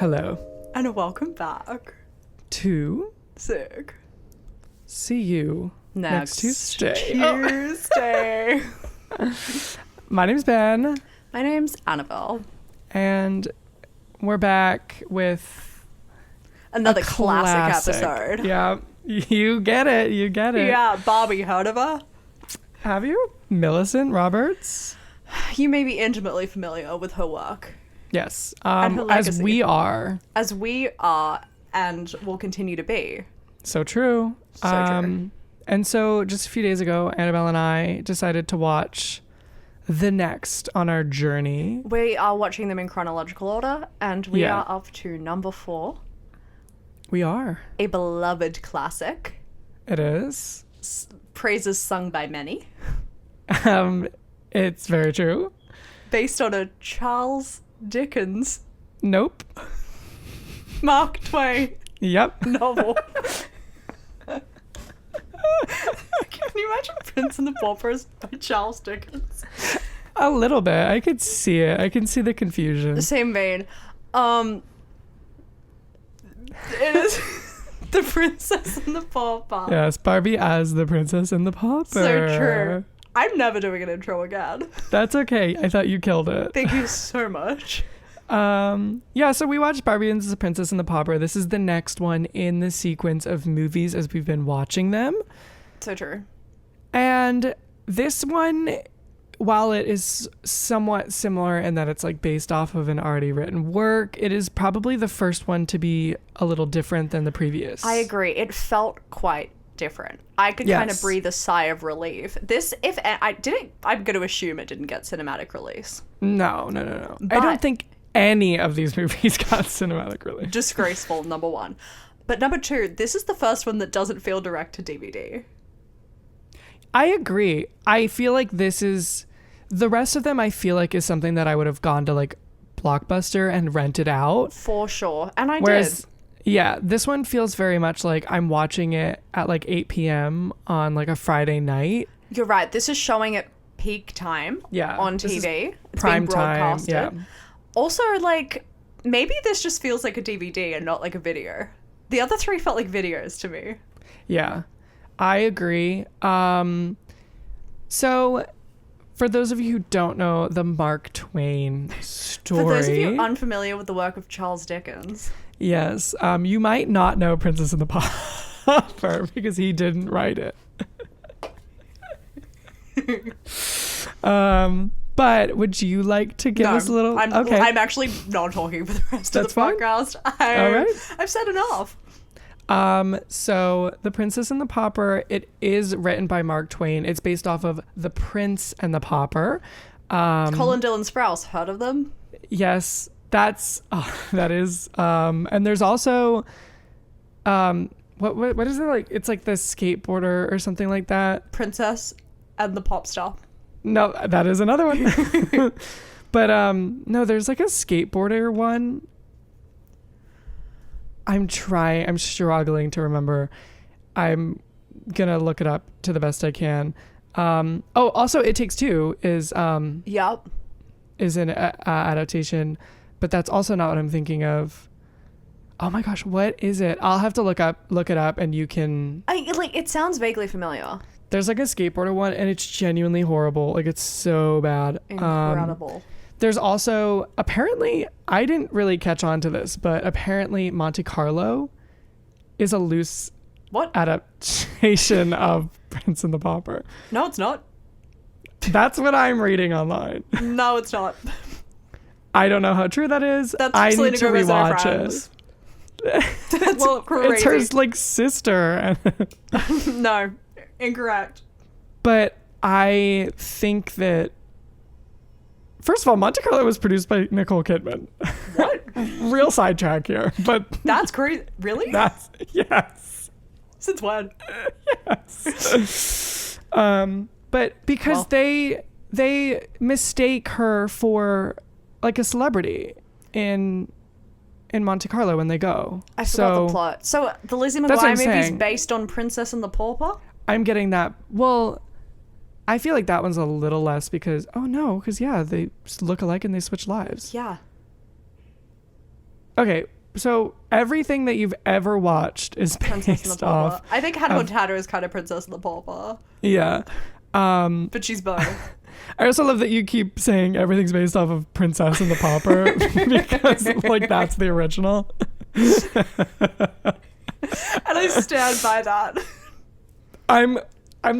Hello. And welcome back To Sick see you next Tuesday. Tuesday. My name's Ben. My name's Annabel. And we're back with Another a classic episode. Yeah, you get it. You get it. Yeah, Barbie, heard of her? Have you? Millicent Roberts? You may be intimately familiar with her work. Yes. And her As legacy. we are. As we are and will continue to be. So true. So true. And so just a few days ago, Annabelle and I decided to watch The Next on our journey. We are watching them in chronological order, and we Yeah. are up to number 4. We are. A beloved classic. It is. Praises sung by many. It's very true. Based on a Charles Dickens, Nope. Mark Twain Yep. novel. Can you imagine Prince and the Paupers by Charles Dickens? A little bit. I could see it. I can see the confusion. Same vein. It is The Princess and the Pauper. Yes, Barbie as the Princess and the Pauper. So true. I'm never doing an intro again. That's okay. I thought you killed it. Thank you so much. Yeah, so we watched Barbie and the Princess and the Pauper. This is the next one in the sequence of movies as we've been watching them. So true. And this one, while it is somewhat similar in that it's like based off of an already written work, it is probably the first one to be a little different than the previous. I agree. It felt quite different. I could kind of Yes. breathe a sigh of relief. This, if I didn't, I'm going to assume it didn't get cinematic release. No. I But- don't think any of these movies got cinematic release. Disgraceful, number 1. But number 2, this is the first one that doesn't feel direct to DVD. I agree. I feel like this is the rest of them. I feel like is something that I would have gone to like Blockbuster and rented out. For sure. And I Whereas, did. yeah, this one feels very much like I'm watching it at like 8 p.m. on like a Friday night. You're right. This is showing at peak time on this is TV. It's prime being time. broadcasted. Yeah. Also, like, maybe this just feels like a DVD and not like a video. The other 3 felt like videos to me. Yeah, I agree. So for those of you who don't know the Mark Twain story. For those of you unfamiliar with the work of Charles Dickens. Yes, you might not know Princess and the Pauper because he didn't write it. But would you like to give us a little? Okay, I'm actually not talking for the rest That's of the fine. podcast. All right. I've said enough. So The Princess and the Pauper, it is written by Mark Twain. It's based off of The Prince and the Pauper. Colin Dillon Sprouse, heard of them? Yes, that is. And there's also, what is it like? It's like the skateboarder or something like that. Princess and the Pop Star. No, that is another one. But no, there's like a skateboarder one. I'm struggling to remember. I'm gonna look it up to the best I can. Also It Takes Two is Yup. is an adaptation, but that's also not what I'm thinking of. Oh my gosh, what is it? I'll have to look it up and you can. It sounds vaguely familiar. There's like a skateboarder one and it's genuinely horrible. Like it's so bad. Incredible. There's also, apparently, I didn't really catch on to this, but apparently Monte Carlo is a loose adaptation of Prince and the Pauper. No, it's not. That's what I'm reading online. No, it's not. I don't know how true that is. That's I need Selena to Gomez and her rewatch friends. it. That's Well, crazy. it's her like sister. No, incorrect. But I think that, first of all, Monte Carlo was produced by Nicole Kidman. What? Real sidetrack here, but That's crazy. Really? yes. Since when? Yes. But because they mistake her for like a celebrity in Monte Carlo when they go. I forgot the plot. So the Lizzie That's what McGuire I'm movie is saying. based on Princess and the Pauper? I'm getting that. Well, I feel like that one's a little less because they look alike and they switch lives. Yeah. Okay, So everything that you've ever watched is Princess and the based off. Pauper. I think Hannah Montana is kind of Princess and the Pauper. Yeah. But she's both. I also love that you keep saying everything's based off of Princess and the Pauper because like that's the original. And I stand by that. I'm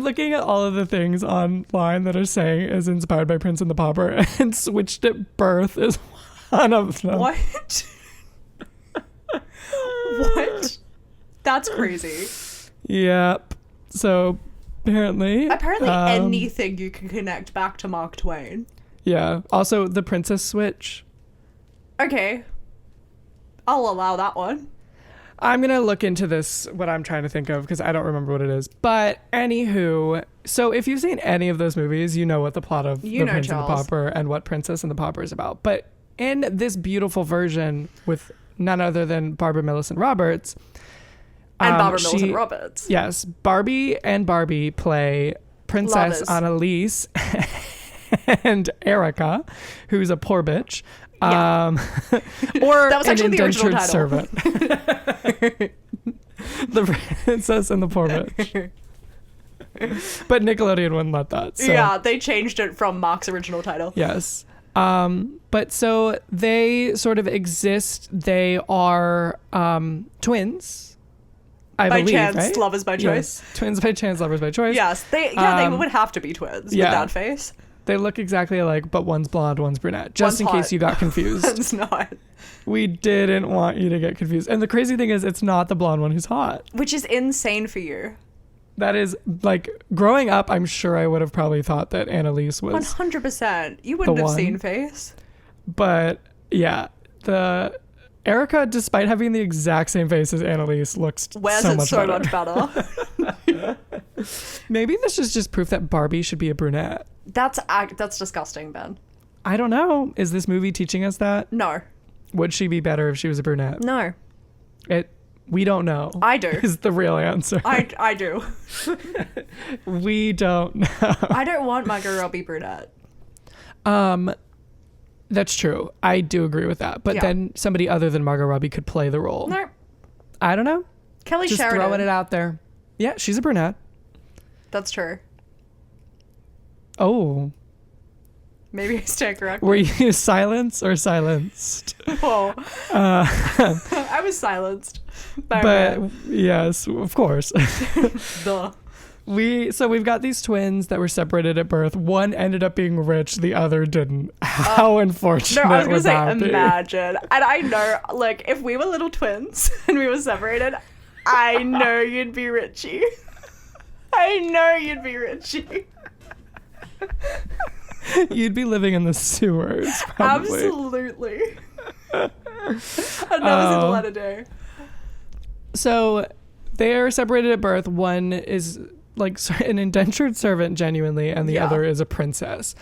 looking at all of the things online that are saying is inspired by Prince and the Pauper, and Switched at Birth is one of them. What? What? That's crazy. Yep. So apparently anything you can connect back to Mark Twain. Yeah. Also the Princess Switch. Okay. I'll allow that one. I'm going to look into this, what I'm trying to think of, because I don't remember what it is. But anywho, so if you've seen any of those movies, you know what the plot of The Prince and the Pauper and what Princess and the Pauper is about. But in this beautiful version with none other than Barbara Millicent Roberts. And Barbara Millicent Roberts. Yes. Barbie and Barbie play Princess Annalise and Erica, who's a poor bitch. Yeah. Or that was an actually the original indentured title. servant. The Princess and the Poor Bitch. But Nickelodeon wouldn't let that. So. Yeah, they changed it from Mark's original title. Yes. But so they sort of exist. They are twins. I by believe, chance, right? lovers by choice. Yes. Twins by chance, lovers by choice. Yes, they would have to be twins with that face. They look exactly alike, but one's blonde, one's brunette. Just in case you got confused. One's not. We didn't want you to get confused. And the crazy thing is, it's not the blonde one who's hot. Which is insane for you. That is, like, growing up, I'm sure I would have probably thought that Annalise was 100%. You wouldn't have seen face. But, yeah, the Erica, despite having the exact same face as Annalise, looks so much better. Maybe this is just proof that Barbie should be a brunette. That's disgusting, Ben. I don't know. Is this movie teaching us that? No. Would she be better if she was a brunette? No. We don't know. I do. Is the real answer. I do. We don't know. I don't want Margot Robbie brunette. That's true. I do agree with that. But then somebody other than Margot Robbie could play the role. No. I don't know. Kelly Just Sheridan. throwing it out there. Yeah, she's a brunette. That's true. Oh. Maybe I stand corrected. Were you silenced or silenced? Whoa. I was silenced. But yes, of course. Duh. We've got these twins that were separated at birth. One ended up being rich, the other didn't. How unfortunate. No, I was gonna say, be? imagine. And I know, like, if we were little twins and we were separated, I know you'd be Richie. I know you'd be Richie. You'd be living in the sewers, probably. Absolutely. And that was in Letter. So they're separated at birth. One is like an indentured servant, genuinely, and the other is a princess.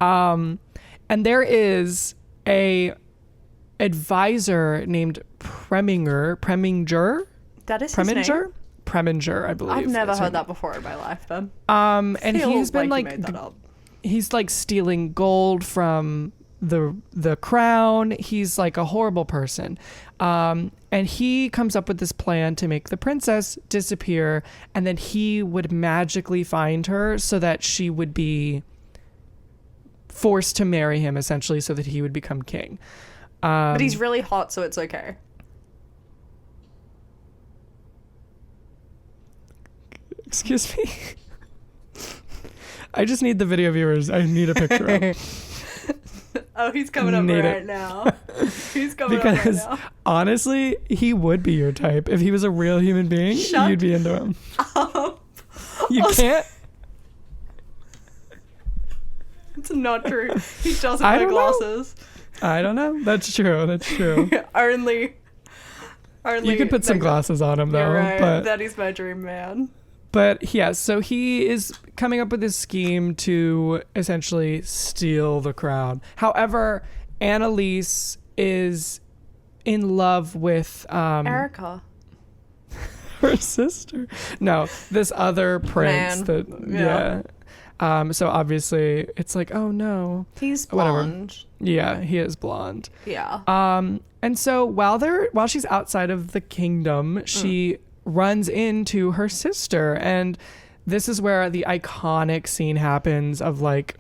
And there is a advisor named Preminger. That is his name? Preminger, I believe. I've never heard that before in my life, Ben. And he's been like you made that up. He's like stealing gold from the crown. He's like a horrible person. And he comes up with this plan to make the princess disappear, and then he would magically find her so that she would be forced to marry him, essentially, so that he would become king. But he's really hot, so it's okay. Excuse me? I just need the video viewers. I need a picture of. Oh, he's coming up right now. He's coming up right now. Honestly, he would be your type. If he was a real human being, you'd be into him. You can't. It's not true. He doesn't wear glasses. I don't know. That's true. Only. You could put some glasses on him, though. You're right. But That is my dream man. But yeah, so he is coming up with this scheme to essentially steal the crown. However, Annalise is in love with Erica, her sister. No, this other prince. So obviously it's like, oh no. He's Whatever. blonde. Yeah, he is blonde. Yeah. And so while she's outside of the kingdom, she runs into her sister, and this is where the iconic scene happens of like,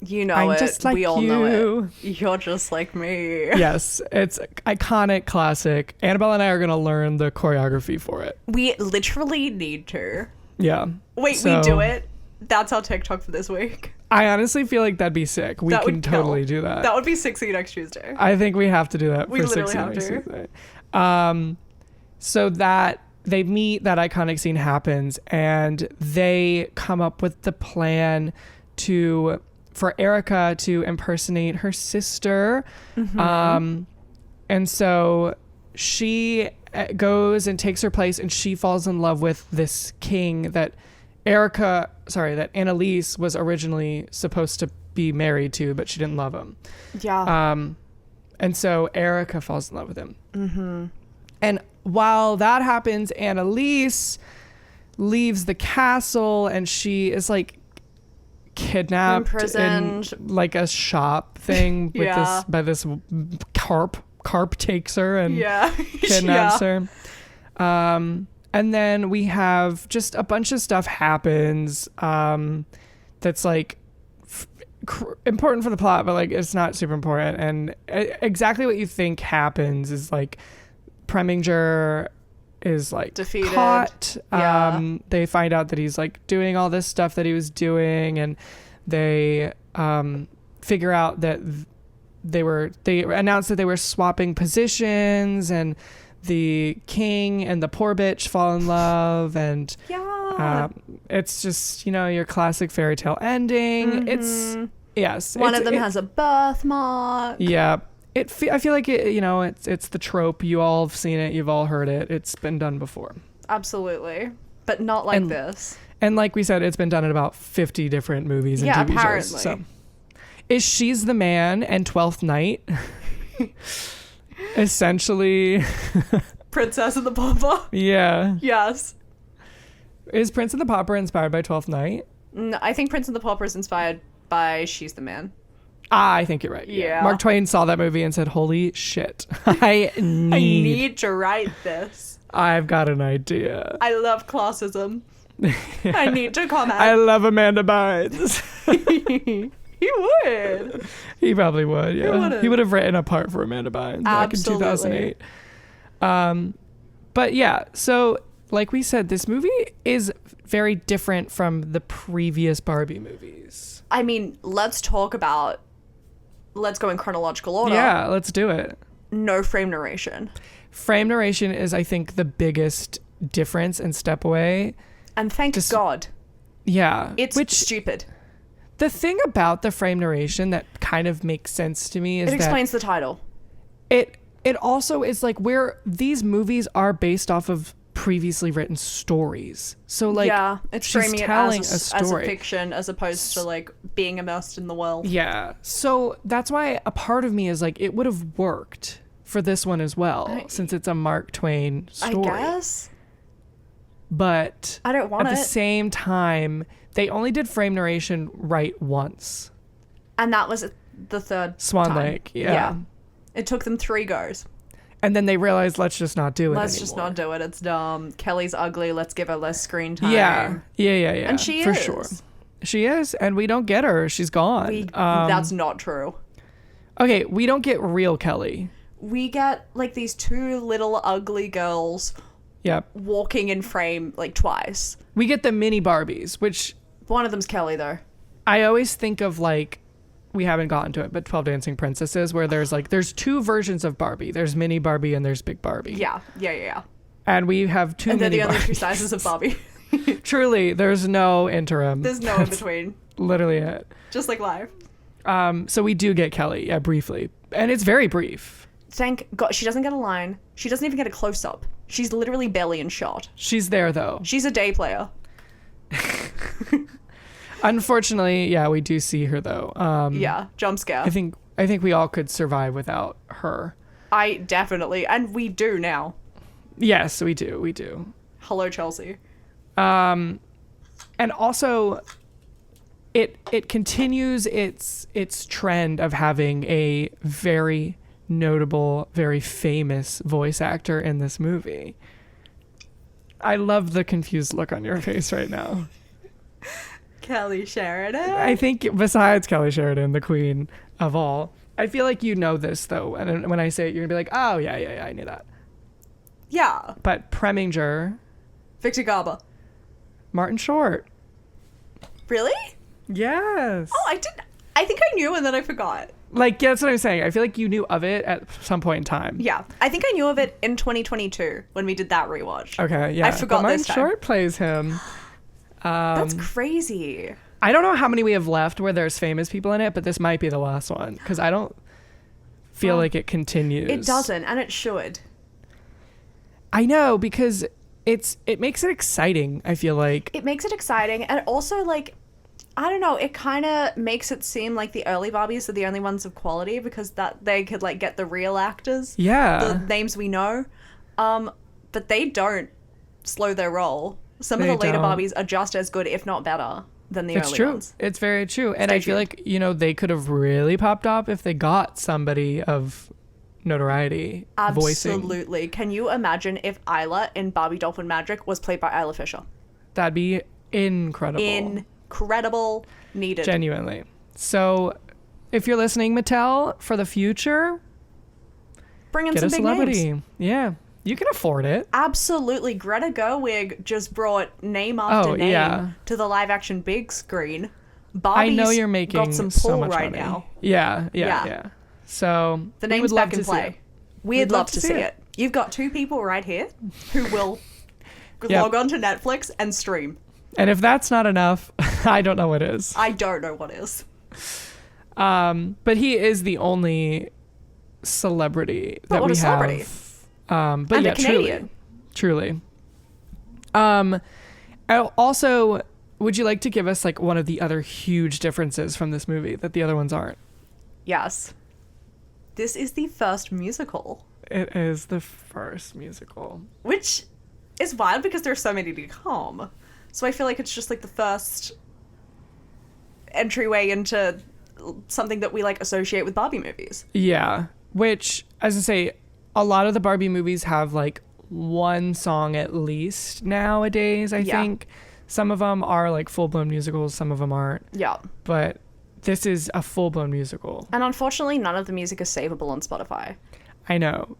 You know I'm it. just like we all you. know it. You're just like me. Yes, it's iconic, classic. Annabelle and I are gonna learn the choreography for it. We literally need to. Yeah. Wait, So, we do it? That's our TikTok for this week. I honestly feel like that'd be sick. We That can would totally kill. do that. That would be 60 next Tuesday. I think we have to do that. We for literally 60 have next to. Tuesday. So that they meet, that iconic scene happens, and they come up with the plan for Erica to impersonate her sister. Mm-hmm. And so she goes and takes her place, and she falls in love with this king that Annalise was originally supposed to be married to, but she didn't love him. Yeah. And so Erica falls in love with him. Mm-hmm. And while that happens, Annalise leaves the castle, and she is like kidnapped Imprisoned. in like a shop thing with Yeah. this carp. Carp takes her and Yeah. kidnaps Yeah. her. And then we have just a bunch of stuff happens that's like important for the plot, but like it's not super important. And exactly what you think happens is like Preminger is like Defeated. caught. Yeah. They find out that he's like doing all this stuff that he was doing, and they figure out that they announced that they were swapping positions, and the king and the poor bitch fall in love, and Yeah. it's just, your classic fairy tale ending. It's One of them has a birthmark. Yeah. I feel like it's the trope. You all have seen it. You've all heard it. It's been done before. Absolutely. But not like this. And like we said, it's been done in about 50 different movies and TV apparently. shows. So, is She's the Man and Twelfth Night essentially? Princess and the Pauper. Yeah. Yes. Is Prince and the Pauper inspired by Twelfth Night? No, I think Prince and the Pauper is inspired by She's the Man. I think you're right. Yeah. Mark Twain saw that movie and said, "Holy shit! I need to write this. I've got an idea. I love classism. I need to comment. I love Amanda Bynes." He would. He probably would. Yeah, he would have written a part for Amanda Bynes back in Absolutely. 2008. But yeah, so like we said, this movie is very different from the previous Barbie movies. I mean, let's go in chronological order. Yeah, let's do it. No frame narration. Frame narration is, I think, the biggest difference and step away. And thank God. Yeah. It's stupid. The thing about the frame narration that kind of makes sense to me is It explains the title. It also is like where these movies are based off of previously written stories. So like, yeah, it's she's framing it telling as a a story. fiction as opposed to like being immersed in the world. Yeah. So that's why a part of me is like, it would have worked for this one as well, since it's a Mark Twain story. I guess. But I don't want at it. the same time, they only did frame narration right once. And that was the third Swan time. Lake, yeah. It took them 3 goes. And then they realized, let's just not do it Let's anymore. just not do it. It's dumb. Kelly's ugly. Let's give her less screen time. Yeah. And she for is. sure. She is, and we don't get her. She's gone. That's not true. Okay, we don't get real Kelly. We get like these 2 little ugly girls Yep. walking in frame like twice. We get the mini Barbies, which One of them's Kelly though. I always think of like, we haven't gotten to it, but 12 Dancing Princesses, where there's 2 versions of Barbie. There's mini Barbie and there's big Barbie. Yeah. And we have 2 And they're mini the only 2 Barbies. sizes of Barbie. Truly, there's no interim. There's no in between. Literally it. Just like life. So we do get Kelly, yeah, briefly. And it's very brief. Thank God. She doesn't get a line. She doesn't even get a close-up. She's literally barely in shot. She's there though. She's a day player. Unfortunately, yeah, we do see her though. Yeah, jump scare. I think we all could survive without her. I definitely, and we do now. Yes, we do. Hello, Chelsea. And also, it continues its trend of having a very notable, very famous voice actor in this movie. I love the confused look on your face right now. Kelly Sheridan. I think besides Kelly Sheridan, the queen of all, I feel like you know this though, and when I say it, you're gonna be like, oh yeah, I knew that. Yeah. But Preminger, Victor Garber. Martin Short. Really? Yes. Oh, I didn't. I think I knew and then I forgot. Like, yeah, that's what I'm saying. I feel like you knew of it at some point in time. Yeah. I think I knew of it in 2022 when we did that rewatch. Okay, yeah. I forgot but Martin this time. Short plays him. That's crazy. I don't know how many we have left where there's famous people in it, but this might be the last one because I don't feel like it continues. It doesn't, and it should. I know, because it makes it exciting, I feel like. It makes it exciting, and also, like, I don't know, it kind of makes it seem like the early Barbies are the only ones of quality because that they could, like, get the real actors. Yeah. The names we know. But they don't slow their roll. Some of the later Barbies are just as good, if not better, than the early ones. It's very true. And Stay I feel tuned. like, you know, they could have really popped up if they got somebody of notoriety voicing. Absolutely. Can you imagine if Isla in Barbie Dolphin Magic was played by Isla Fisher? That'd be incredible. Incredible. Needed. Genuinely. So if you're listening, Mattel, for the future, Bring in get some a big celebrity. names. Yeah. You can afford it. Absolutely. Greta Gerwig just brought name after name yeah. to the live action big screen. Barbie's I know you're making got some so pull much right money. now. Yeah. So The we name's would love back in to see play. it. We'd love to see it. You've got two people right here who will log on to Netflix and stream. And if that's not enough, I don't know what is. I don't know what is. But he is the only celebrity that what we a celebrity. have. But And yeah, a Canadian. truly. Also, would you like to give us like one of the other huge differences from this movie that the other ones aren't? Yes. This is the first musical. It is the first musical. Which is wild because there's so many to come. So I feel like it's just like the first entryway into something that we like associate with Barbie movies. Yeah, which, as I say, a lot of the Barbie movies have like one song at least nowadays, I think. Some of them are like full-blown musicals, some of them aren't. Yeah. But this is a full-blown musical. And unfortunately, none of the music is savable on Spotify. I know.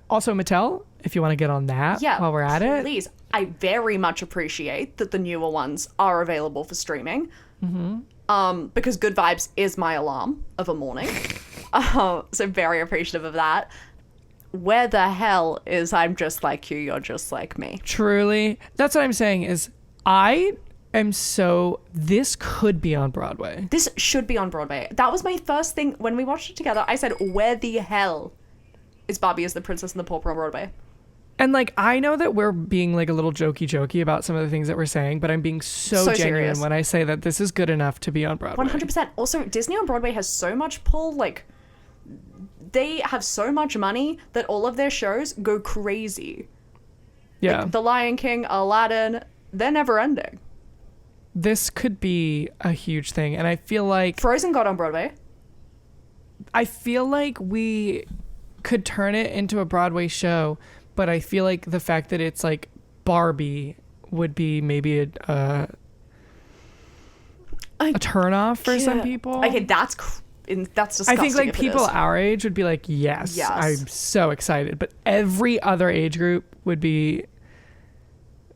Also, Mattel, if you want to get on that while we're at it. Please. I very much appreciate that the newer ones are available for streaming. Mm-hmm. Because Good Vibes is my alarm of a morning. So very appreciative of that. Where the hell is I'm just like you, you're just like me? Truly. That's what I'm saying is this could be on Broadway. This should be on Broadway. That was my first thing when we watched it together. I said, where the hell is Barbie as the Princess and the Pauper on Broadway? And like, I know that we're being like a little jokey about some of the things that we're saying, but I'm being so genuine serious when I say that this is good enough to be on Broadway. 100%. Also, Disney on Broadway has so much pull. Like, they have so much money that all of their shows go crazy. Yeah. Like, The Lion King, Aladdin, they're never ending. This could be a huge thing. And I feel like Frozen got on Broadway. I feel like we could turn it into a Broadway show, but I feel like the fact that it's like Barbie would be maybe a turnoff for some people. Okay, that's disgusting. I think like if it people is. our age would be like, yes, I'm so excited. But every other age group would be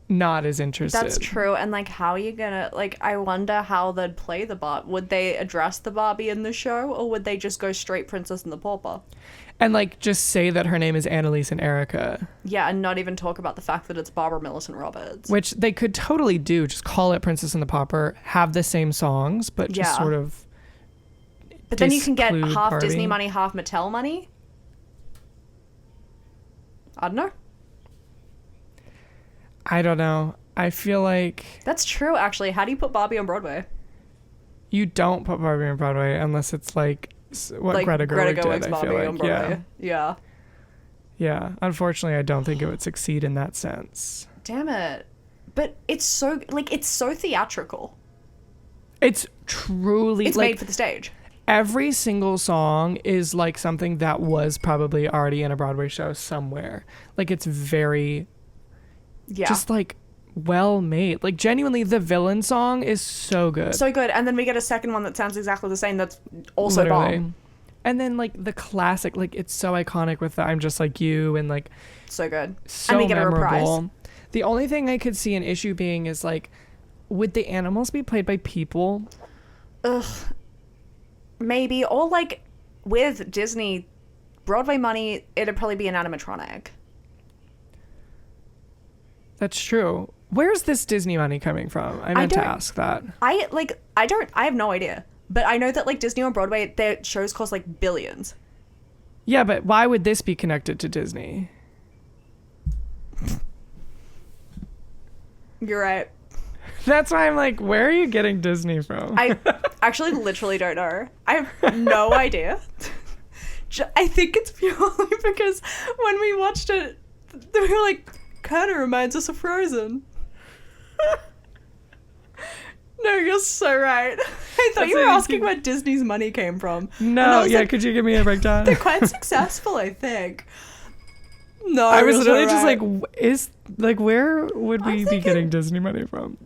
not as interested. That's true. And like, how are you gonna, like, I wonder how they'd play the Barbie. Would they address the Barbie in the show, or would they just go straight Princess and the Pauper? And like just say that her name is Annalise and Erica. Yeah, and not even talk about the fact that it's Barbara Millicent Roberts. Which they could totally do. Just call it Princess and the Pauper, have the same songs, but just sort of. But then you can get half Barbie. Disney money, half Mattel money. I don't know. I don't know. I feel like That's true, actually. How do you put Barbie on Broadway? you don't put Barbie on Broadway unless it's like what Like Greta Gerwig Gerwig's did. I Barbie feel like, on Broadway. Yeah. Yeah. Unfortunately, I don't think it would succeed in that sense. Damn it. But it's so theatrical. It's truly It's like made for the stage. every single song is like something that was probably already in a Broadway show somewhere. Like it's very just like well made. Like genuinely the villain song is so good. So good. And then we get a second one that sounds exactly the same that's also Literally. bomb. And then like the classic, like it's so iconic with the I'm Just Like You and like So good. so And we get memorable. a reprise. The only thing I could see an issue being is like, would the animals be played by people? Ugh. Maybe. Or like with Disney Broadway money, it'd probably be an animatronic. That's true. Where's this Disney money coming from? I meant to ask that. I have no idea. But I know that like Disney on Broadway, their shows cost like billions. Yeah, but why would this be connected to Disney? You're right. That's why I'm like, where are you getting Disney from? I actually literally don't know. I have no idea. I think it's purely because when we watched it, they were like, kind of reminds us of Frozen. No, you're so right. I thought you were asking where Disney's money came from. No, yeah, like, could you give me a breakdown? they're quite successful, I think. No, I was you're literally so just right. like, is like, where would we be thinking- getting Disney money from?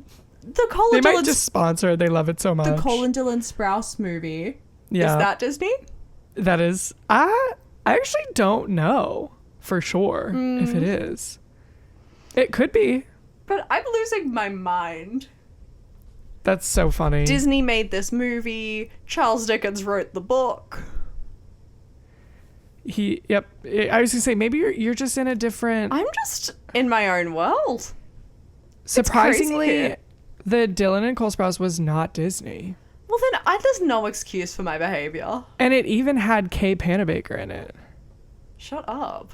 The They Colin might Dillon, just sponsor it. They love it so much. the Colin Dillon Sprouse movie. Yeah, Is that Disney? that is. I actually don't know for sure if it is. It could be. But I'm losing my mind. That's so funny. Disney made this movie. Charles Dickens wrote the book. Yep. I was gonna say maybe you're just in a different. I'm just in my own world. Surprisingly, crazy. the Dylan and Cole Sprouse was not Disney, Well, then there's no excuse for my behavior. and it even had Kay Panabaker in it. Shut up.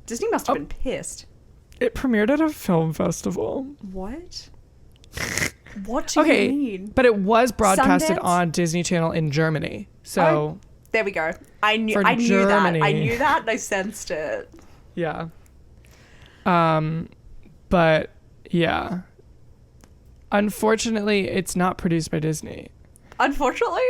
Disney must have been pissed. It premiered at a film festival. What? What do you mean? But it was broadcasted Sundance? on Disney Channel in Germany. So There we go. I knew For that. Germany. I knew that and I sensed it. yeah. But yeah. Unfortunately, it's not produced by Disney. Unfortunately,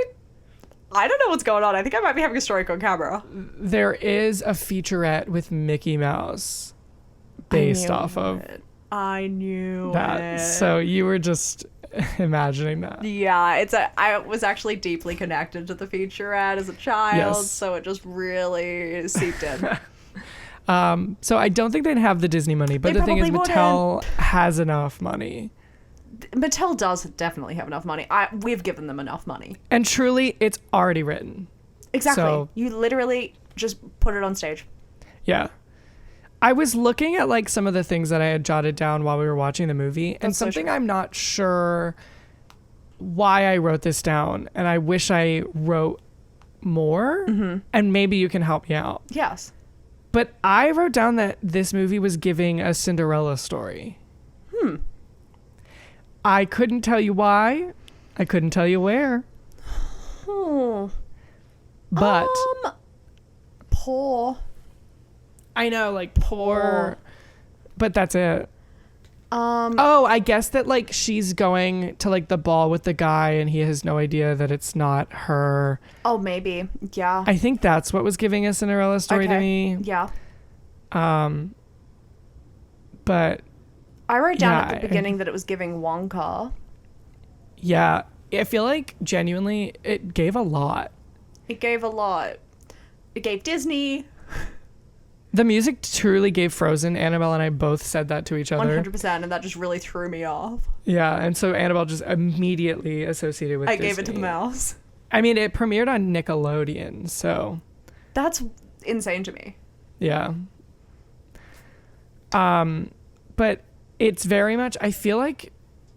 I don't know what's going on. I think I might be having a stroke on camera. There is a featurette with Mickey Mouse based off of I knew that. it. So you were just imagining that. Yeah, I was actually deeply connected to the featurette as a child, Yes. so it just really seeped in. So I don't think they'd have the Disney money, but They the thing is probably Mattel has enough money. Mattel does definitely have enough money. We've given them enough money. And truly, it's already written. Exactly. So- You literally just put it on stage. Yeah. I was looking at like some of the things that I had jotted down while we were watching the movie, and That's so something true. I'm not sure why I wrote this down, and I wish I wrote more, and maybe you can help me out. Yes. But I wrote down that this movie was giving a Cinderella story. I couldn't tell you why. I couldn't tell you where. Oh. But Poor. I know, like, poor. But that's it. Um. Oh, I guess that, like, she's going to, like, the ball with the guy and he has no idea that it's not her. Oh, maybe. Yeah. I think that's what was giving a Cinderella story to me. Yeah. But I wrote down Yeah, at the beginning that it was giving Wonka. yeah, I feel like genuinely it gave a lot. It gave a lot. It gave Disney. The music truly gave Frozen. Annabelle and I both said that to each other. 100%, and that just really threw me off. Yeah, and so Annabelle just immediately associated with I Disney. gave it to the mouse. I mean, it premiered on Nickelodeon, so That's insane to me. yeah. But it's very much, I feel like,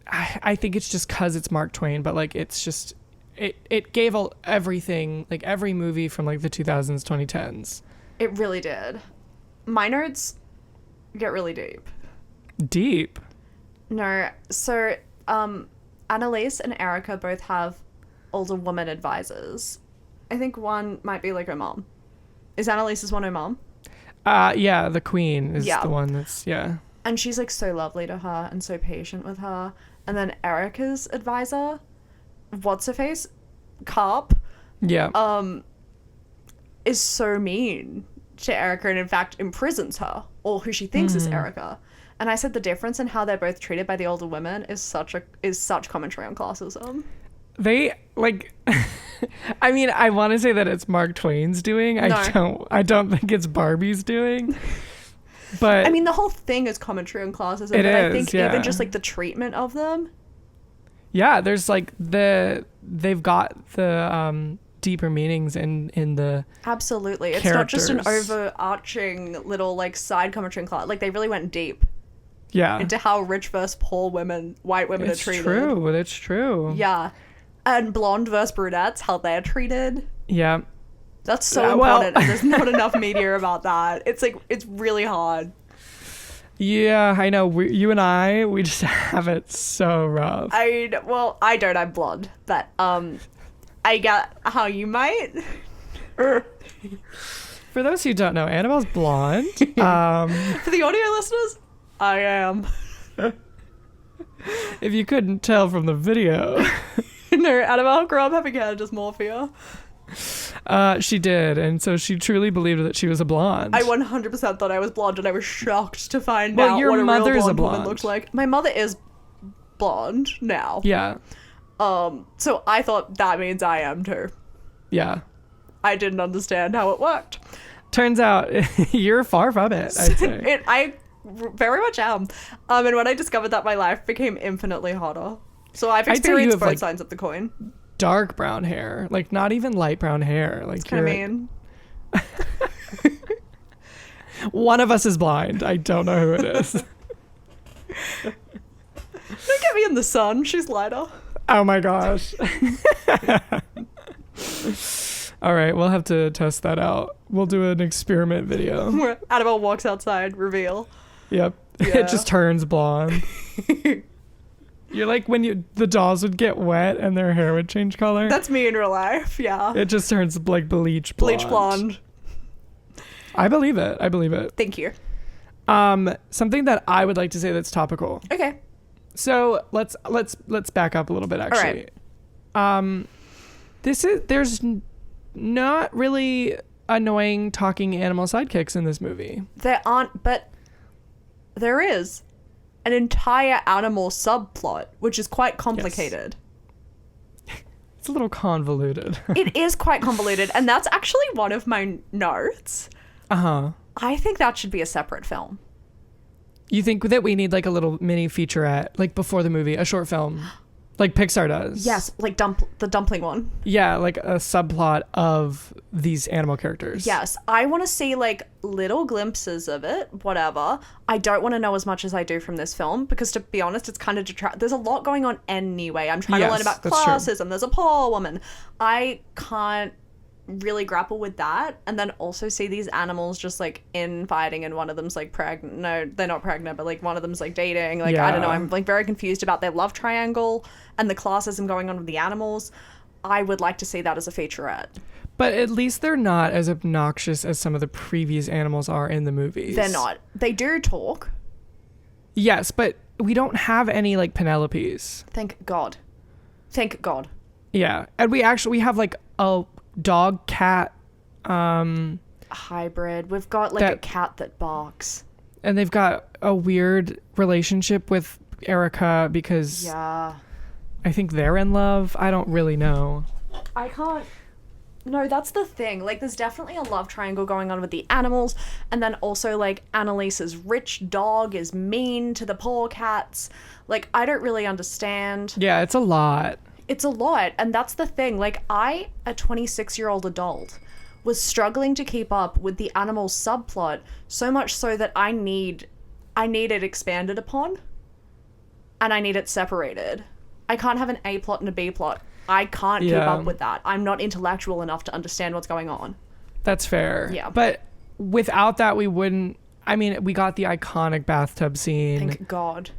I think it's just because it's Mark Twain, but like it's just, it gave everything, like every movie from like the 2000s, 2010s. It really did. My notes get really deep. Deep. No, so Annalise and Erica both have older woman advisors. I think one might be like her mom. Is Annalise's one her mom? Yeah, the queen is Yeah. the one that's, yeah. And she's like so lovely to her and so patient with her. And then Erica's advisor, what's her face? Carp, Yeah. is so mean to Erica and in fact imprisons her, or who she thinks is Erica. And I said the difference in how they're both treated by the older women is such commentary on classism. They like I mean, I want to say that it's Mark Twain's doing. No. I don't think it's Barbie's doing. But I mean, the whole thing is commentary on classism, it but I is, think yeah. even just like the treatment of them. yeah, there's like they've got the deeper meanings in the Absolutely. It's not just an characters. overarching little like side commentary on class. Like they really went deep yeah. into how rich versus poor white women It's are treated. true. It's true. Yeah. And blonde versus brunettes, how they're treated. Yeah. That's so Yeah, well- important. And there's not enough media about that. It's like, it's really hard. Yeah, I know. You and we just have it so rough. I don't, I'm blonde. But, I get how you might. For those who don't know, Annabelle's blonde. For the audio listeners, I am. If you couldn't tell from the video. No, Annabelle grew up having hair dysmorphia. She did, and so she truly believed that she was a blonde. I 100% thought I was blonde, and I was shocked to find Well, out your what a mother's real a blonde woman blonde. looks like. My mother is blonde now. Yeah, So I thought that means I am too. yeah. I didn't understand how it worked. Turns out you're far from it, I'd say. I very much am. And when I discovered that, my life became infinitely hotter. So I've I'd say you experienced have, both like, sides of the coin. Dark brown hair, like not even light brown hair. Like Kind you're, of mean. one of us is blind. I don't know who it is. Don't get me in the sun. She's lighter. Oh my gosh. All right, we'll have to test that out. We'll do an experiment video. Where Annabelle walks outside, reveal. Yep. Yeah. It just turns blonde. You're like when the dolls would get wet and their hair would change color. That's me in real life, yeah. It just turns like bleach blonde. Bleach blonde. I believe it. I believe it. Thank you. Something that I would like to say that's topical. Okay. So let's back up a little bit actually. right. There's not really annoying talking animal sidekicks in this movie. There aren't, but there is an entire animal subplot, which is quite complicated. It's a little convoluted. It is quite convoluted, and that's actually one of my notes. Uh-huh. I think that should be a separate film. You think that we need like a little mini featurette, like before the movie, a short film, like Pixar does? Yes, like the dumpling one. Yeah, like a subplot of these animal characters. Yes, I want to see like little glimpses of it, whatever. I don't want to know as much as I do from this film because, to be honest, it's kind of there's a lot going on anyway. I'm trying to learn about that's true. classism. There's a poor woman. I can't really grapple with that, and then also see these animals just like infighting, and one of them's like pregnant. No, they're not pregnant, but like one of them's like dating. Like I don't know. Yeah. I'm like very confused about their love triangle and the classism going on with the animals. I would like to see that as a featurette. But at least they're not as obnoxious as some of the previous animals are in the movies. They're not. They do talk. Yes, but we don't have any like Penelopes. Thank God. Thank God. Yeah. And we have like a dog cat Hybrid. We've got like a cat that barks. and they've got a weird relationship with Erica because Yeah. I think they're in love. I don't really know. I can't. No, that's the thing. Like, there's definitely a love triangle going on with the animals, and then also like Annalise's rich dog is mean to the poor cats. Like, I don't really understand. Yeah, it's a lot. It's a lot, and that's the thing. Like, I, a 26-year-old adult, was struggling to keep up with the animal subplot, so much so that I need it expanded upon, and I need it separated. I can't have an A plot and a B plot. I can't keep up with that. I'm not intellectual enough to understand what's going on. That's fair. Yeah. But without that, we wouldn't. I mean, we got the iconic bathtub scene. Thank God.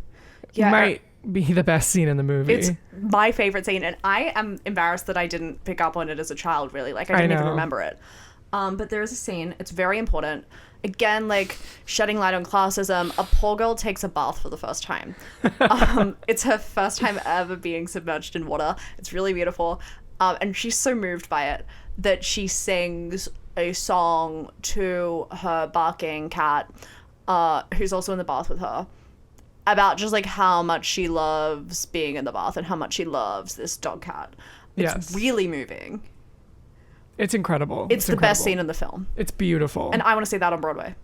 Yeah. Might be the best scene in the movie. It's my favorite scene, and I am embarrassed that I didn't pick up on it as a child, really. Like, I didn't even remember it. But there is a scene. It's very important. Again, like, shedding light on classism. A poor girl takes a bath for the first time. It's her first time ever being submerged in water. It's really beautiful. And she's so moved by it that she sings a song to her barking cat, who's also in the bath with her, about just, like, how much she loves being in the bath and how much she loves this dog cat. It's really moving. It's incredible. It's the best scene in the film. It's beautiful. And I want to see that on Broadway.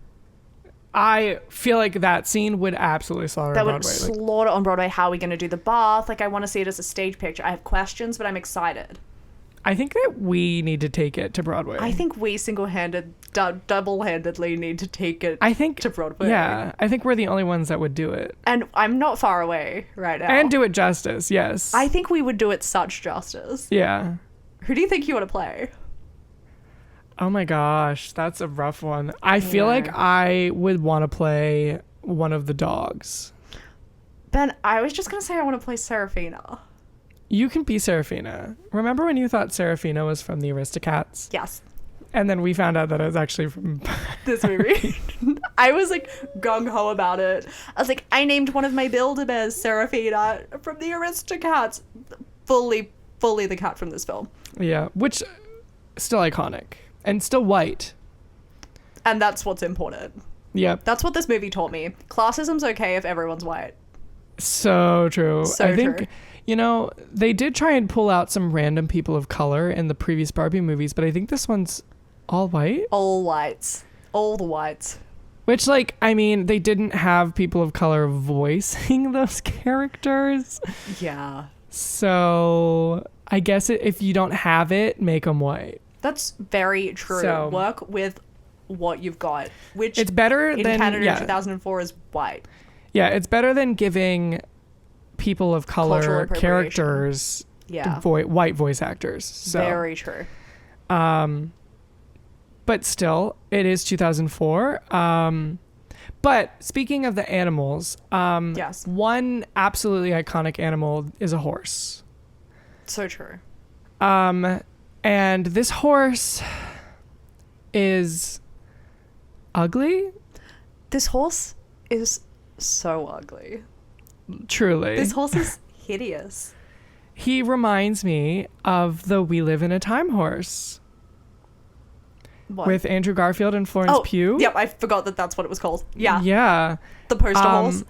I feel like that scene would absolutely slaughter on Broadway. That would slaughter on Broadway. How are we going to do the bath? Like, I want to see it as a stage picture. I have questions, but I'm excited. I think that we need to take it to Broadway. I think we double-handedly need to take it to Broadway. Yeah, I think we're the only ones that would do it. And I'm not far away right now. And do it justice, yes. I think we would do it such justice. Yeah. Who do you think you want to play? Oh my gosh, that's a rough one. I feel like I would want to play one of the dogs. Ben, I was just going to say I want to play Serafina. You can be Serafina. Remember when you thought Serafina was from the Aristocats? Yes. And then we found out that it was actually from this movie. I was like gung-ho about it. I was like, I named one of my Build-A-Bears Serafina from the Aristocats. Fully the cat from this film. Yeah, which still iconic. And still white. And that's what's important. Yep. That's what this movie taught me. Classism's okay if everyone's white. So true. I think, true. You know, they did try and pull out some random people of color in the previous Barbie movies, but I think this one's all white. All whites. All the whites. Which, like, I mean, they didn't have people of color voicing those characters. Yeah. So I guess if you don't have it, make them white. That's very true. So, work with what you've got, which it's better in than Canada in 2004 is white. Yeah, it's better than giving people of color characters white voice actors. So, very true. But still, it is 2004. But speaking of the animals, yes, one absolutely iconic animal is a horse. So true. And this horse is ugly. This horse is so ugly. Truly. This horse is hideous. He reminds me of the We Live in a Time horse. What? With Andrew Garfield and Florence Pugh. Yep, I forgot that that's what it was called. Yeah. Yeah. The poster horse.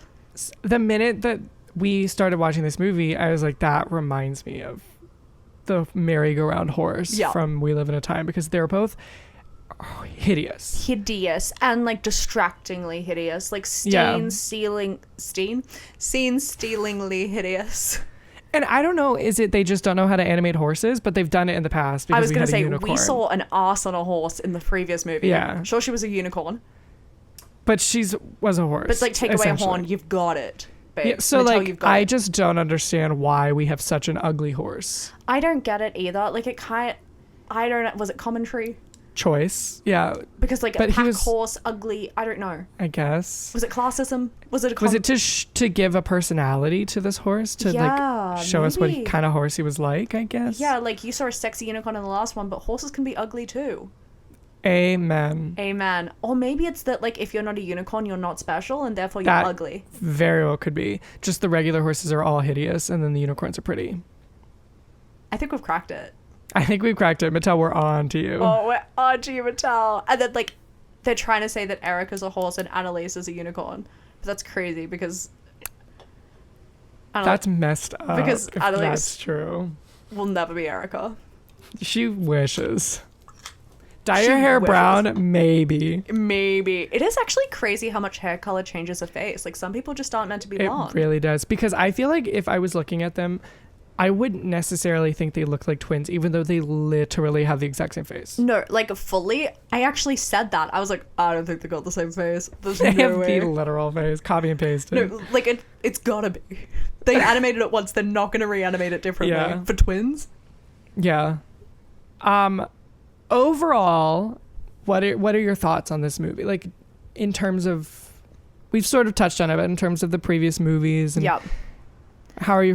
The minute that we started watching this movie, I was like, that reminds me of the merry-go-round horse from We Live in a Time, because they're both hideous and like distractingly hideous, like scene-stealingly hideous. And I don't know, is it they just don't know how to animate horses, but they've done it in the past because I was going to say we saw an ass on a horse in the previous movie. Yeah, sure, she was a unicorn, but was a horse. But like, take away a horn, you've got it. Yeah, so like, I just don't understand why we have such an ugly horse. I don't get it either. Like, I don't know. Was it commentary? Choice, yeah. Because like, a pack horse, ugly. I don't know. I guess. Was it classism? Was it to give a personality to this horse to like show us what kind of horse he was like? I guess. Yeah, like you saw a sexy unicorn in the last one, but horses can be ugly too. Amen. Or maybe it's that, like, if you're not a unicorn, you're not special, and therefore you're ugly. Very well could be. Just the regular horses are all hideous, and then the unicorns are pretty. I think we've cracked it. Mattel, we're on to you. Oh, we're on to you, Mattel. And then, like, they're trying to say that Erica's a horse and Annalise is a unicorn. But that's crazy because... That's messed up. Because Annalise... That's true. Will never be Erica. She wishes. Dye your hair brown, maybe. It is actually crazy how much hair color changes a face. Like, some people just aren't meant to be long. It really does. Because I feel like if I was looking at them, I wouldn't necessarily think they look like twins, even though they literally have the exact same face. No, like, fully. I actually said that. I was like, I don't think they got the same face. There's they no have way. the literal face. Copy and paste. No, like, it's gotta be. They animated it once. They're not going to reanimate it differently. Yeah. For twins? Yeah. Overall, what are your thoughts on this movie? Like, in terms of, we've sort of touched on it, but in terms of the previous movies, and what are your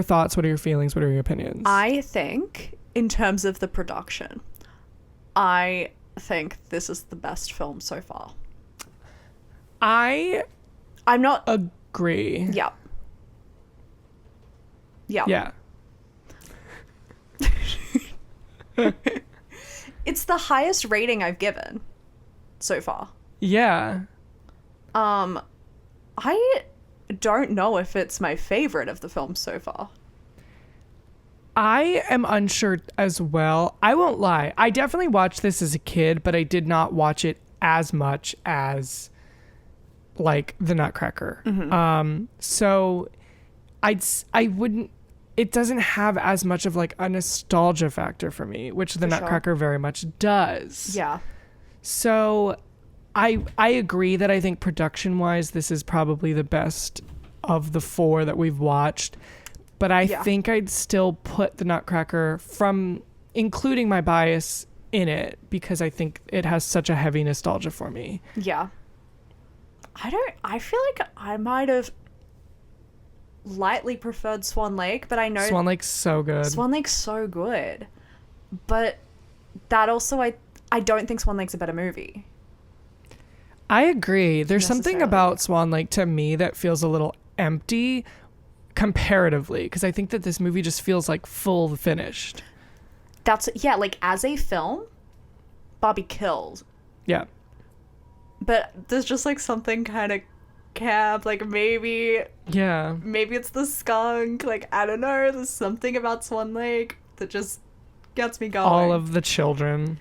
thoughts? What are your feelings? What are your opinions? I think, in terms of the production, I think this is the best film so far. I'm not agree. Yeah. Yeah. It's the highest rating I've given so far. Yeah. I don't know if it's my favorite of the films so far. I am unsure as well. I won't lie. I definitely watched this as a kid, but I did not watch it as much as like The Nutcracker. So I wouldn't, it doesn't have as much of like a nostalgia factor for me, which The Nutcracker very much does. Yeah. So I agree that I think production wise this is probably the best of the four that we've watched. But I think I'd still put The Nutcracker, from including my bias in it, because I think it has such a heavy nostalgia for me. Yeah. I feel like I might have lightly preferred Swan Lake, but I know Swan Lake's so good. Swan Lake's so good. But that also, I don't think Swan Lake's a better movie. I agree. There's something about Swan Lake to me that feels a little empty comparatively, because I think that this movie just feels like full finished. Like as a film, Barbie kills. Yeah. But there's just like something kind of camp, like maybe it's the skunk, like I don't know, there's something about Swan Lake that just gets me going. All of the children.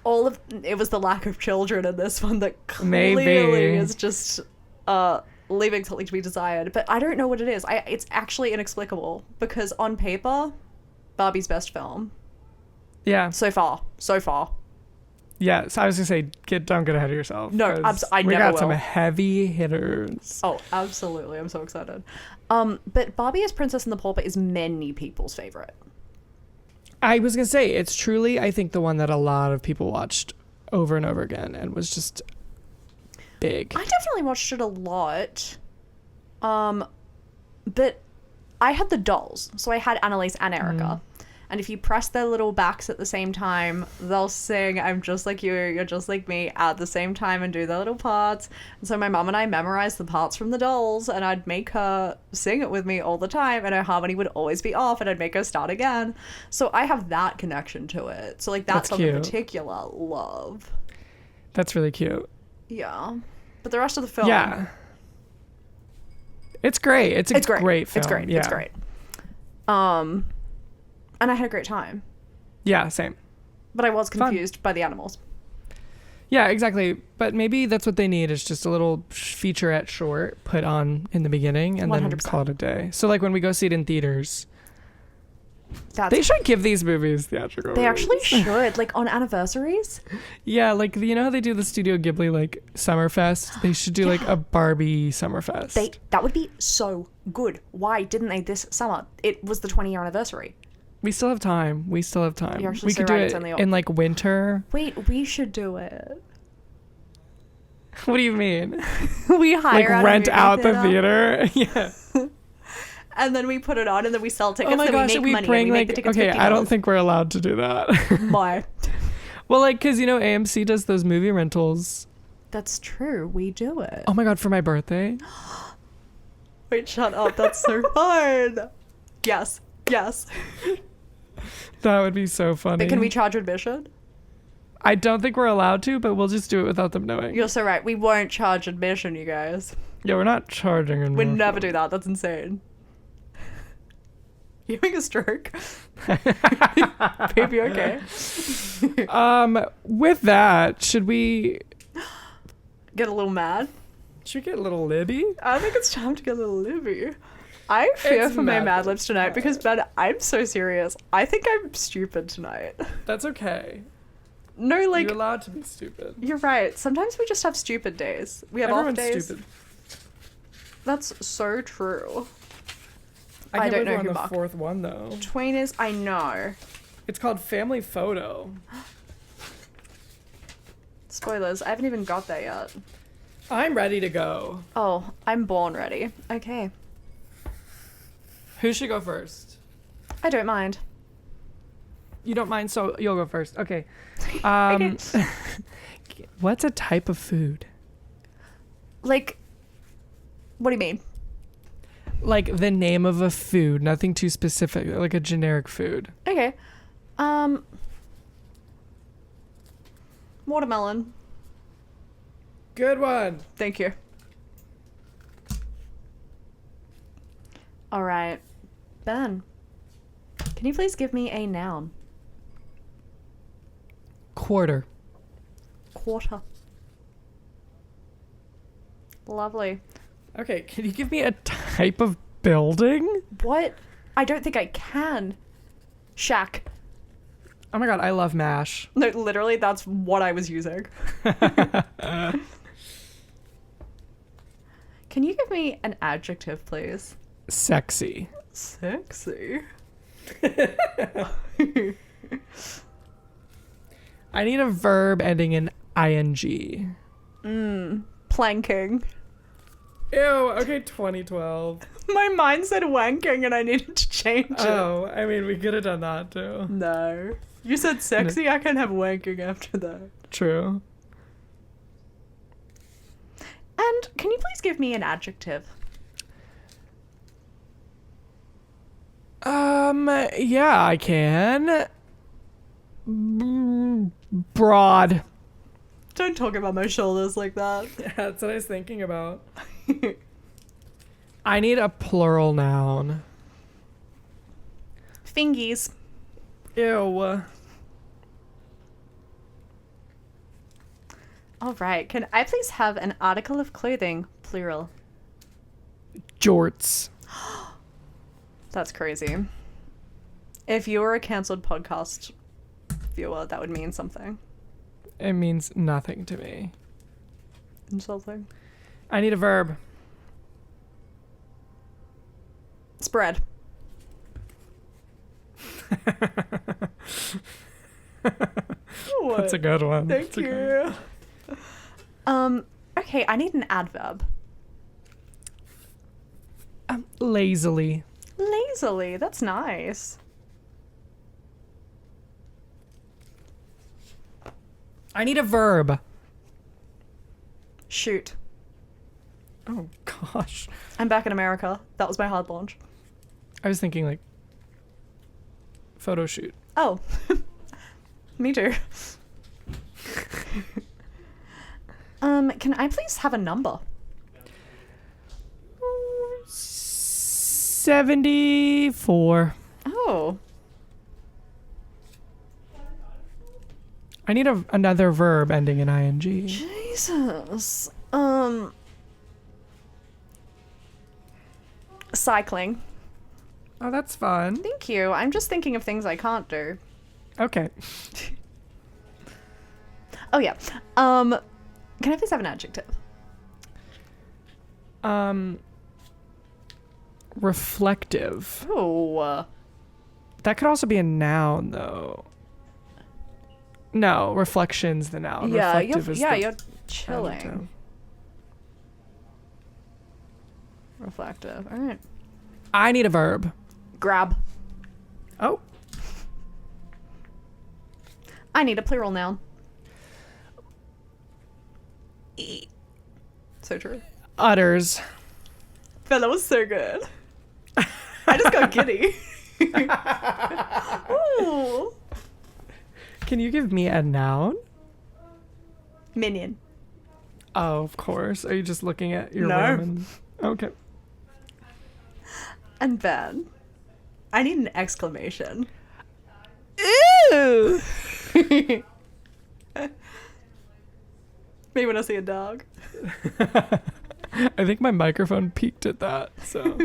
It was the lack of children in this one that clearly is just leaving something to be desired. But I don't know what it is. It's actually inexplicable, because on paper, Barbie's best film. Yeah. So far. Yeah, so I was gonna say, don't get ahead of yourself. No, I never will. We got some heavy hitters. Oh, absolutely! I'm so excited. But Barbie as Princess and the Pauper is many people's favorite. I was gonna say, it's truly, I think, the one that a lot of people watched over and over again and was just big. I definitely watched it a lot. But I had the dolls, so I had Annalise and Erica. And if you press their little backs at the same time, they'll sing "I'm just like you, you're just like me" at the same time and do their little parts. And so my mom and I memorized the parts from the dolls, and I'd make her sing it with me all the time, and her harmony would always be off, and I'd make her start again. So I have that connection to it. So like that's something in particular love. That's really cute. Yeah. But the rest of the film... Yeah. It's great. It's a great film. It's great. Yeah. It's great. And I had a great time. Yeah, same. But I was confused by the animals. Yeah, exactly. But maybe that's what they need, is just a little featurette short put on in the beginning and 100%. Then call it a day. So like when we go see it in theaters, they should give these movies theatrical They actually should, like on anniversaries. Yeah, like you know how they do the Studio Ghibli like Summerfest? They should do like a Barbie Summerfest. That would be so good. Why didn't they this summer? It was the 20-year anniversary. We still have time. We could do it in like winter. Wait, we should do it. What do you mean? We hire like rent out the theater. Yeah. And then we put it on, and then we sell tickets. Oh my gosh, we make money. Bring, and we make the tickets okay, $50. I don't think we're allowed to do that. Why? Well, like, because you know AMC does those movie rentals. That's true. We do it. Oh my god, for my birthday. Wait, shut up. That's so fun. Yes. That would be so funny. But can we charge admission? I don't think we're allowed to, but we'll just do it without them knowing. You're so right. We won't charge admission, you guys. Yeah, we're not charging admission. We'd never do that. That's insane. You having a stroke? Baby, okay. With that, should we get a little mad? Should we get a little Libby? I think it's time to get a little Libby. I fear for my Mad Libs tonight because, Ben, I'm so serious. I think I'm stupid tonight. That's okay. No, like... You're allowed to be stupid. You're right. Sometimes we just have stupid days. We have Everyone's off days. Stupid. That's so true. I don't know who who the fourth one, though. Twain is... I know. It's called Family Photo. Spoilers. I haven't even got there yet. I'm ready to go. Oh, I'm born ready. Okay. Who should go first? I don't mind. You don't mind, so you'll go first. Okay. Okay. What's a type of food? Like, what do you mean? Like the name of a food, nothing too specific, like a generic food. Okay. Watermelon. Good one. Thank you. All right. Ben, can you please give me a noun? Quarter. Quarter. Lovely. Okay, can you give me a type of building? What? I don't think I can. Shack. Oh my god, I love MASH. No, literally, that's what I was using. Can you give me an adjective, please? Sexy. Sexy. I need a verb ending in ing. Planking. Ew, okay, 2012. My mind said wanking and I needed to change it. Oh, I mean, we could have done that too. No. You said sexy, I can have wanking after that. True. And can you please give me an adjective? Yeah, I can. Broad. Don't talk about my shoulders like that. Yeah, that's what I was thinking about. I need a plural noun. Fingies. Ew. All right. Can I please have an article of clothing, plural? Jorts. That's crazy. If you were a cancelled podcast viewer, that would mean something. It means nothing to me. Insulting. I need a verb. Spread. That's a good one. Thank you. Okay, I need an adverb. Lazily. Lazily, that's nice. I need a verb. Shoot. Oh gosh. I'm back in America. That was my hard launch. I was thinking like photo shoot. Oh. Me too. Can I please have a number? 74. Oh. I need another verb ending in ing. Jesus. Cycling. Oh, that's fun. Thank you. I'm just thinking of things I can't do. Okay. Oh yeah. Can I please have an adjective? Reflective. Oh. That could also be a noun though. No, reflection's the noun. Yeah, Reflective is the you're chilling. adjective. Reflective. All right. I need a verb. Grab. Oh. I need a plural noun. So true. Utters. Ben, that was so good. I just got giddy. Ooh. Can you give me a noun? Minion. Oh, of course. Are you just looking at your No. ramen? Okay. And Ben, I need an exclamation. Ew! Maybe when I see a dog. I think my microphone peaked at that, so.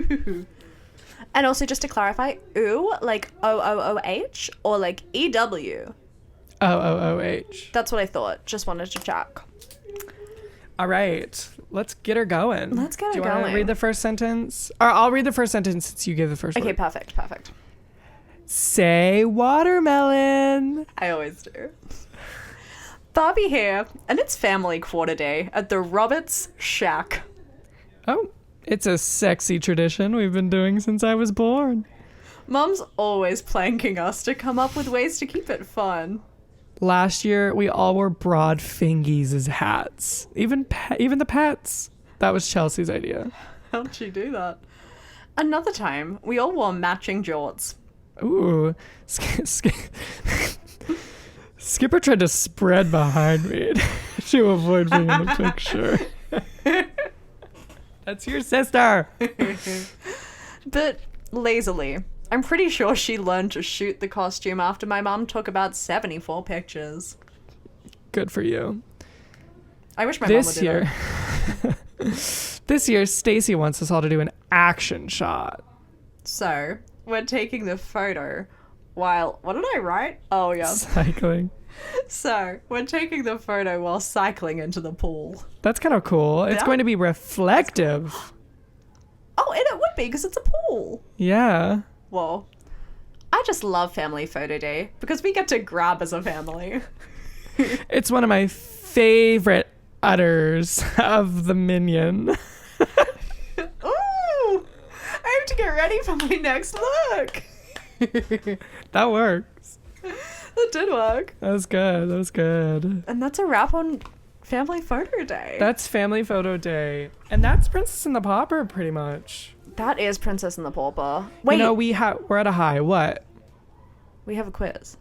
And also, just to clarify, ooh, like OOOH or like EW? OOOH. That's what I thought. Just wanted to check. All right. Let's get her going. Let's get her Do you want going. to read the first sentence? Or I'll read the first sentence since you gave the first Okay, word. perfect. Say watermelon. I always do. Barbie here, and it's family quarter day at the Roberts Shack. Oh, it's a sexy tradition we've been doing since I was born. Mum's always planking us to come up with ways to keep it fun. Last year, we all wore broad fingies as hats. Even the pets. That was Chelsea's idea. How'd she do that? Another time, we all wore matching jorts. Ooh. Skipper tried to spread behind me to avoid being in the picture. That's your sister. But lazily, I'm pretty sure she learned to shoot the costume after my mum took about 74 pictures. Good for you. I wish my mum would do year, that. This year, Stacy wants us all to do an action shot. So, we're taking the photo while... What did I write? Oh, yeah. Cycling. So, we're taking the photo while cycling into the pool. That's kind of cool. It's going to be reflective. Oh, and it would be because it's a pool. Yeah. Whoa. I just love family photo day because we get to grab as a family. It's one of my favorite utters of the Minion. Ooh! I have to get ready for my next look. That works. That did work. That was good. And that's a wrap on family photo day. That's family photo day. And that's Princess and the Pauper pretty much. That is Princess and the Pauper. Wait. You know, we're at a high. What? We have a quiz.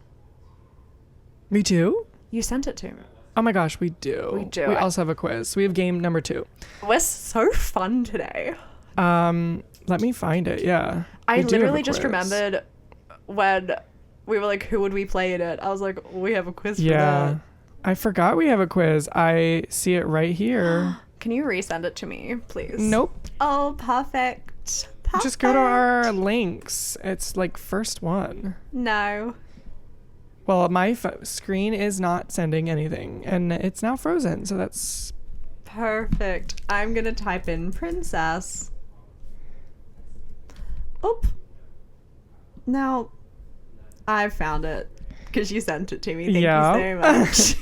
Me too? You sent it to me. Oh my gosh, we do. We do. We also have a quiz. We have game number 2. We're so fun today. Let me find it. Yeah. I literally just remembered when we were like, who would we play in it? I was like, we have a quiz for that. I forgot we have a quiz. I see it right here. Can you resend it to me, please? Nope. Oh, perfect. Just go to our links. It's like first one. No. Well, my screen is not sending anything, and it's now frozen, so that's... Perfect. I'm going to type in princess. Oop. Now, I found it because you sent it to me. Thank you so much.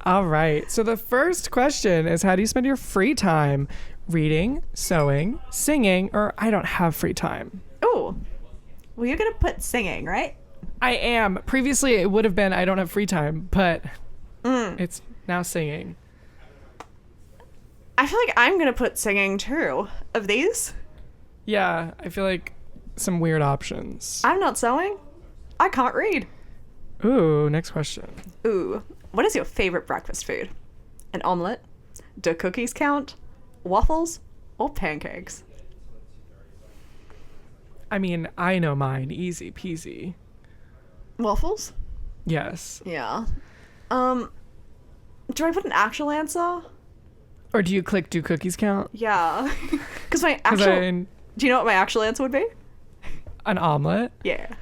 All right. So the first question is, how do you spend your free time? Reading, sewing, singing, or I don't have free time? Oh, well, you're going to put singing, right? I am. Previously, it would have been I don't have free time, but it's now singing. I feel like I'm going to put singing too. Of these? Yeah, I feel like some weird options. I'm not sewing. I can't read. Ooh, next question. Ooh, what is your favorite breakfast food? An omelet? Do cookies count? Waffles? Or pancakes? I mean, I know mine. Easy peasy. Waffles? Yes. Yeah. Do I put an actual answer? Or do you click do cookies count? Yeah. Because my actual... Do you know what my actual answer would be? An omelet? Yeah.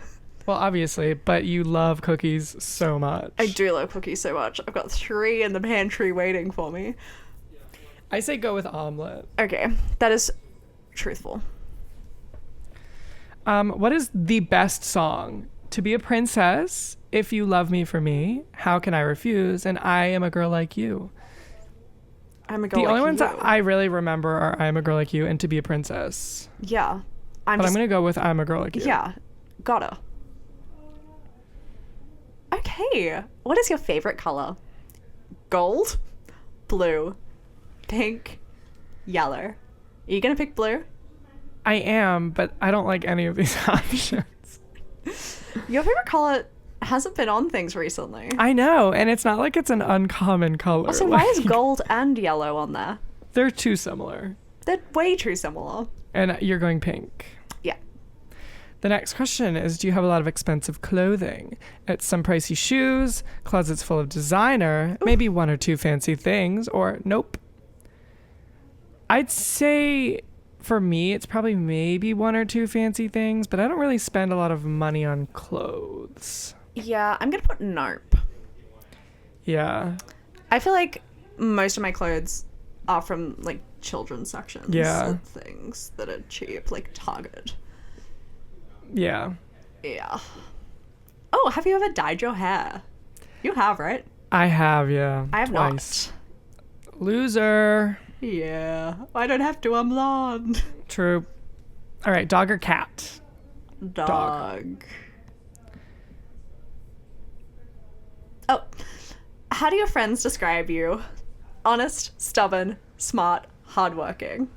Well, obviously, but you love cookies so much. I do love cookies so much. I've got 3 in the pantry waiting for me. I say go with omelet. Okay, that is truthful. What is the best song? To Be a Princess, If You Love Me for Me, How Can I Refuse, and I Am a Girl Like You. I'm a Girl The Like only ones You. that I really remember are I Am a Girl Like You and To Be a Princess. Yeah. I'm going to go with I'm a Girl Like You. Yeah, gotta. Okay, what is your favorite color? Gold, blue, pink, yellow. Are you gonna pick blue? I am, but I don't like any of these options. Your favorite color hasn't been on things recently. I know, and it's not like it's an uncommon color. Also, why is gold and yellow on there? They're too similar. They're way too similar. And you're going pink. Yeah. The next question is, do you have a lot of expensive clothing? It's some pricey shoes, closets full of designer, maybe 1 or 2 fancy things, or nope. I'd say for me, it's probably maybe 1 or 2 fancy things, but I don't really spend a lot of money on clothes. Yeah, I'm gonna put nope. Yeah. I feel like most of my clothes are from like children's sections of things that are cheap, like Target. Yeah. Yeah. Oh, have you ever dyed your hair? You have, right? I have, yeah. I have twice. not. Loser. Yeah. I don't have to, I'm blonde. True. All right, dog or cat? Dog. Oh, how do your friends describe you? Honest, stubborn, smart, hardworking.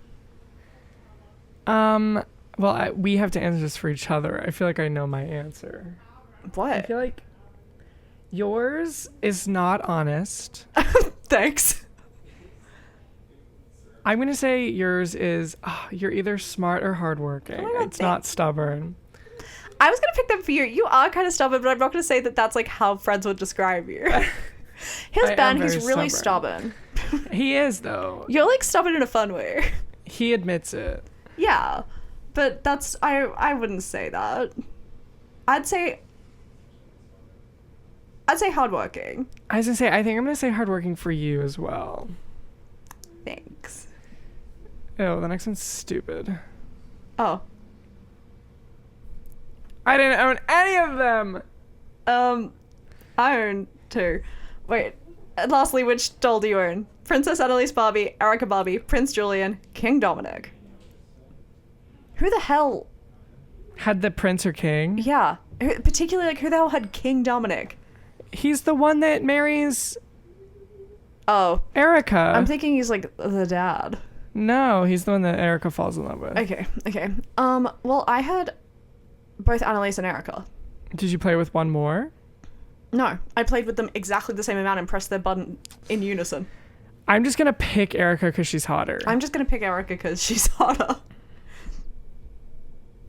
Well, we have to answer this for each other. I feel like I know my answer. What? I feel like yours is not honest. Thanks. I'm going to say yours is, you're either smart or hardworking. Oh my God, it's not stubborn. I was going to pick them for you. You are kind of stubborn, but I'm not going to say that that's like how friends would describe you. Here's Ben, who's really stubborn. He is, though. You're like stubborn in a fun way. He admits it. Yeah, but that's, I wouldn't say that. I'd say hardworking. I was going to say, I think I'm going to say hardworking for you as well. Thanks. Oh, the next one's stupid. Oh. I didn't own any of them. I own 2. Wait. And lastly, which doll do you own? Princess Annalise Barbie, Erica Barbie, Prince Julian, King Dominic. Who the hell? Had the prince or king? Yeah. Particularly, like, who the hell had King Dominic? He's the one that marries Oh. Erica. I'm thinking he's, like, the dad. No, he's the one that Erica falls in love with. Okay. Well, I had both Annalise and Erica. Did you play with one more? No. I played with them exactly the same amount and pressed their button in unison. I'm just going to pick Erica because she's hotter. I'm just going to pick Erica because she's hotter.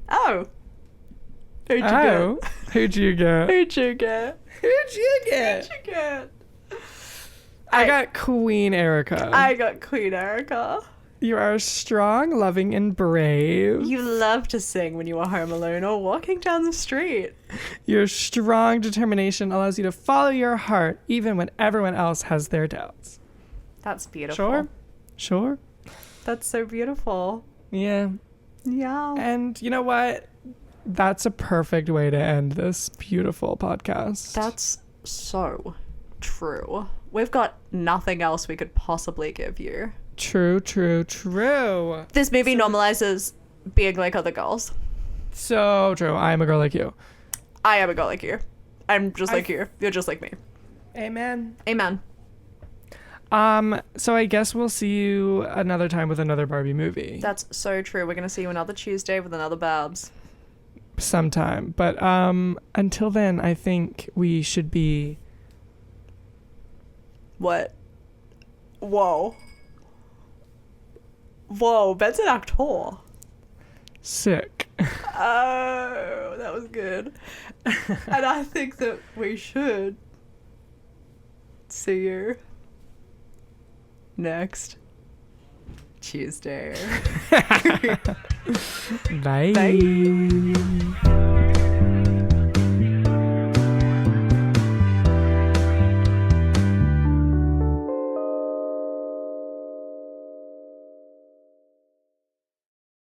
Oh. Who'd you get? Who'd you get? Who'd you get? Who'd you get? Who'd you get? I got Queen Erica. I got Queen Erica. You are strong, loving, and brave. You love to sing when you are home alone or walking down the street. Your strong determination allows you to follow your heart even when everyone else has their doubts. That's beautiful. Sure. That's so beautiful. Yeah. Yeah. And you know what? That's a perfect way to end this beautiful podcast. That's so true. We've got nothing else we could possibly give you. True. This movie normalizes being like other girls. So true. I am a girl like you. I am a girl like you. I'm just like you. You're just like me. Amen. Amen. So I guess we'll see you another time with another Barbie movie. That's so true. We're going to see you another Tuesday with another Babs. Sometime. But until then, I think we should be... What? Whoa, Ben's an actor. Sick. Oh, that was good. And I think that we should see you next Tuesday. Bye. Bye.